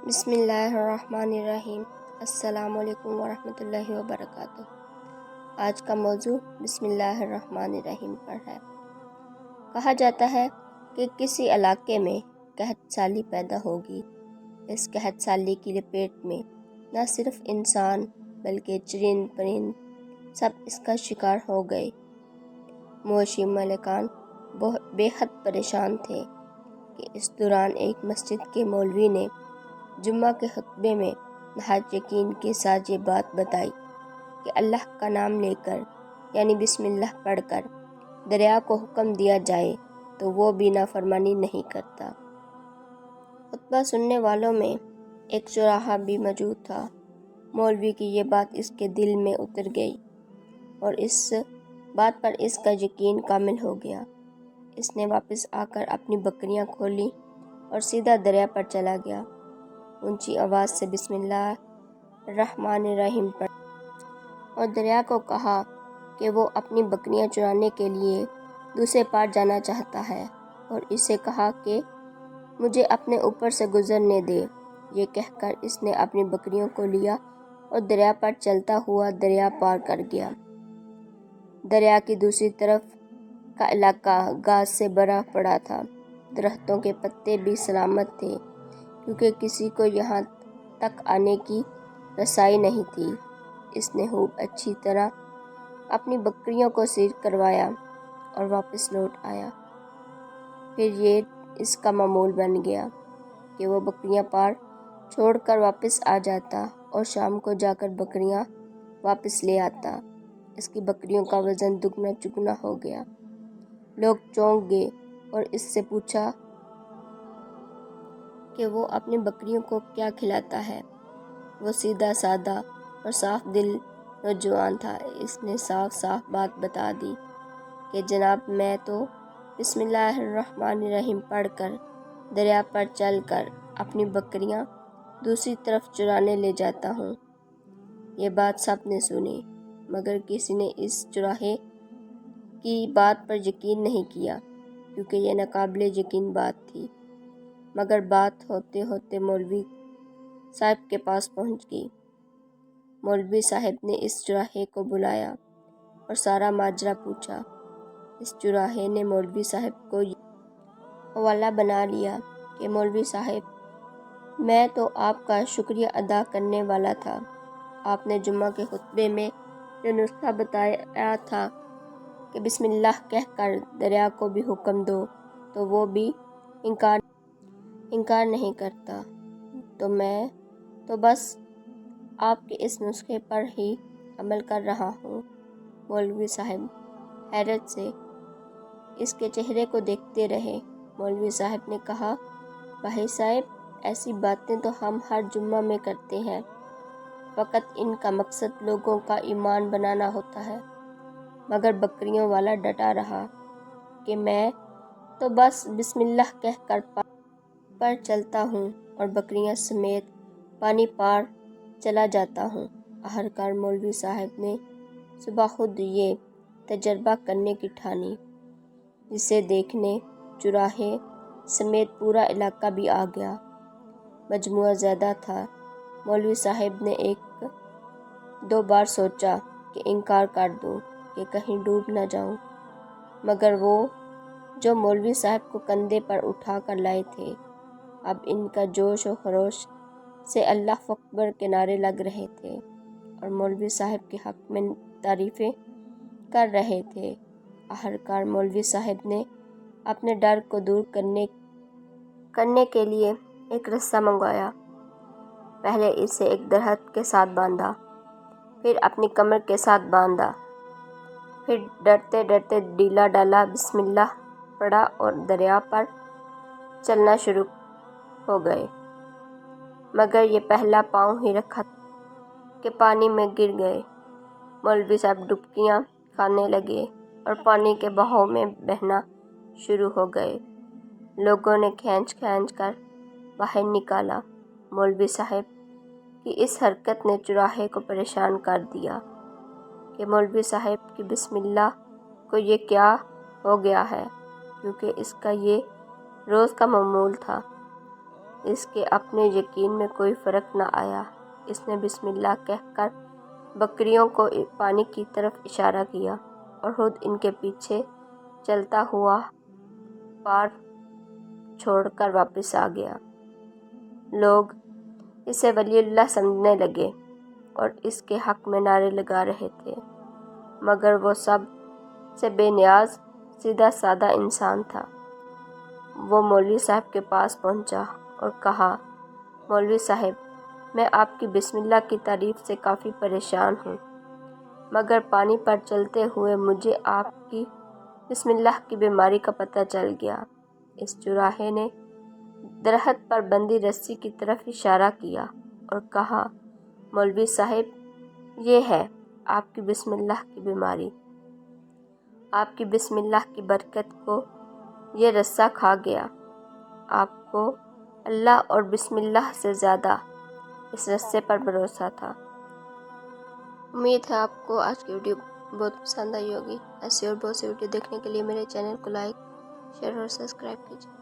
بسم اللہ الرحمن الرحیم۔ السلام علیکم ورحمۃ اللہ وبرکاتہ۔ آج کا موضوع بسم اللہ الرحمن الرحیم پر ہے۔ کہا جاتا ہے کہ کسی علاقے میں قحط سالی پیدا ہوگی۔ اس قحط سالی کی لپیٹ میں نہ صرف انسان بلکہ چرند پرند سب اس کا شکار ہو گئے۔ مویشی مالکان بے حد پریشان تھے کہ اس دوران ایک مسجد کے مولوی نے جمعہ کے خطبے میں نہایت یقین کے ساتھ یہ بات بتائی کہ اللہ کا نام لے کر یعنی بسم اللہ پڑھ کر دریا کو حکم دیا جائے تو وہ بھی نافرمانی نہیں کرتا۔ خطبہ سننے والوں میں ایک چوراہا بھی موجود تھا۔ مولوی کی یہ بات اس کے دل میں اتر گئی اور اس بات پر اس کا یقین کامل ہو گیا۔ اس نے واپس آ کر اپنی بکریاں کھولیں اور سیدھا دریا پر چلا گیا۔ اونچی آواز سے بسم اللہ الرحمن الرحیم پڑھ اور دریا کو کہا کہ وہ اپنی بکریاں چرانے کے لیے دوسرے پار جانا چاہتا ہے اور اسے کہا کہ مجھے اپنے اوپر سے گزرنے دے۔ یہ کہہ کر اس نے اپنی بکریوں کو لیا اور دریا پر چلتا ہوا دریا پار کر گیا۔ دریا کی دوسری طرف کا علاقہ گھاس سے بھرا پڑا تھا۔ درختوں کے پتے بھی سلامت تھے کیونکہ کسی کو یہاں تک آنے کی رسائی نہیں تھی۔ اس نے خوب اچھی طرح اپنی بکریوں کو سیر کروایا اور واپس لوٹ آیا۔ پھر یہ اس کا معمول بن گیا کہ وہ بکریاں پار چھوڑ کر واپس آ جاتا اور شام کو جا کر بکریاں واپس لے آتا۔ اس کی بکریوں کا وزن دگنا چگنا ہو گیا۔ لوگ چونک گئے اور اس سے پوچھا کہ وہ اپنی بکریوں کو کیا کھلاتا ہے۔ وہ سیدھا سادہ اور صاف دل نوجوان تھا۔ اس نے صاف صاف بات بتا دی کہ جناب میں تو بسم اللہ الرحمن الرحیم پڑھ کر دریا پر چل کر اپنی بکریاں دوسری طرف چرانے لے جاتا ہوں۔ یہ بات سب نے سنی مگر کسی نے اس چوراہے کی بات پر یقین نہیں کیا کیونکہ یہ ناقابل یقین بات تھی۔ مگر بات ہوتے ہوتے مولوی صاحب کے پاس پہنچ گئی۔ مولوی صاحب نے اس چوراہے کو بلایا اور سارا ماجرا پوچھا۔ اس چوراہے نے مولوی صاحب کو حوالہ بنا لیا کہ مولوی صاحب میں تو آپ کا شکریہ ادا کرنے والا تھا۔ آپ نے جمعہ کے خطبے میں جو نسخہ بتایا تھا کہ بسم اللہ کہہ کر دریا کو بھی حکم دو تو وہ بھی انکار نہیں کرتا، تو میں تو بس آپ کے اس نسخے پر ہی عمل کر رہا ہوں۔ مولوی صاحب حیرت سے اس کے چہرے کو دیکھتے رہے۔ مولوی صاحب نے کہا بھائی صاحب ایسی باتیں تو ہم ہر جمعہ میں کرتے ہیں، فقط ان کا مقصد لوگوں کا ایمان بنانا ہوتا ہے۔ مگر بکریوں والا ڈٹا رہا کہ میں تو بس بسم اللہ کہہ کر پر چلتا ہوں اور بکریاں سمیت پانی پار چلا جاتا ہوں۔ آخرکار مولوی صاحب نے صبح خود یہ تجربہ کرنے کی ٹھانی، جسے دیکھنے چوراہے سمیت پورا علاقہ بھی آ گیا۔ مجموعہ زیادہ تھا۔ مولوی صاحب نے ایک دو بار سوچا کہ انکار کر دوں کہ کہیں ڈوب نہ جاؤں، مگر وہ جو مولوی صاحب کو کندھے پر اٹھا کر لائے تھے، اب ان کا جوش و خروش سے اللہ اکبر کے نعرے لگ رہے تھے اور مولوی صاحب کے حق میں تعریفیں کر رہے تھے۔ آخرکار مولوی صاحب نے اپنے ڈر کو دور کرنے کے لیے ایک رسہ منگوایا۔ پہلے اسے ایک درخت کے ساتھ باندھا، پھر اپنی کمر کے ساتھ باندھا، پھر ڈرتے ڈرتے ڈیلا ڈالا، بسم اللہ پڑھا اور دریا پر چلنا شروع ہو گئے۔ مگر یہ پہلا پاؤں ہی رکھا کہ پانی میں گر گئے۔ مولوی صاحب ڈبکیاں کھانے لگے اور پانی کے بہاؤ میں بہنا شروع ہو گئے۔ لوگوں نے کھینچ کھینچ کر باہر نکالا۔ مولوی صاحب کی اس حرکت نے چوراہے کو پریشان کر دیا کہ مولوی صاحب کی بسم اللہ کو یہ کیا ہو گیا ہے، کیونکہ اس کا یہ روز کا معمول تھا۔ اس کے اپنے یقین میں کوئی فرق نہ آیا۔ اس نے بسم اللہ کہہ کر بکریوں کو پانی کی طرف اشارہ کیا اور خود ان کے پیچھے چلتا ہوا پار چھوڑ کر واپس آ گیا۔ لوگ اسے ولی اللہ سمجھنے لگے اور اس کے حق میں نعرے لگا رہے تھے، مگر وہ سب سے بے نیاز سیدھا سادہ انسان تھا۔ وہ مولوی صاحب کے پاس پہنچا اور کہا، مولوی صاحب، میں آپ کی بسم اللہ کی تعریف سے کافی پریشان ہوں، مگر پانی پر چلتے ہوئے مجھے آپ کی بسم اللہ کی بیماری کا پتہ چل گیا۔ اس چراہے نے درخت پر بندھی رسی کی طرف اشارہ کیا اور کہا، مولوی صاحب، یہ ہے آپ کی بسم اللہ کی بیماری۔ آپ کی بسم اللہ کی برکت کو یہ رسہ کھا گیا۔ آپ کو اللہ اور بسم اللہ سے زیادہ اس رسے پر بھروسہ تھا۔ امید ہے آپ کو آج کی ویڈیو بہت پسند آئی ہوگی۔ ایسی اور بہت سی ویڈیو دیکھنے کے لیے میرے چینل کو لائک، شیئر اور سبسکرائب کیجیے۔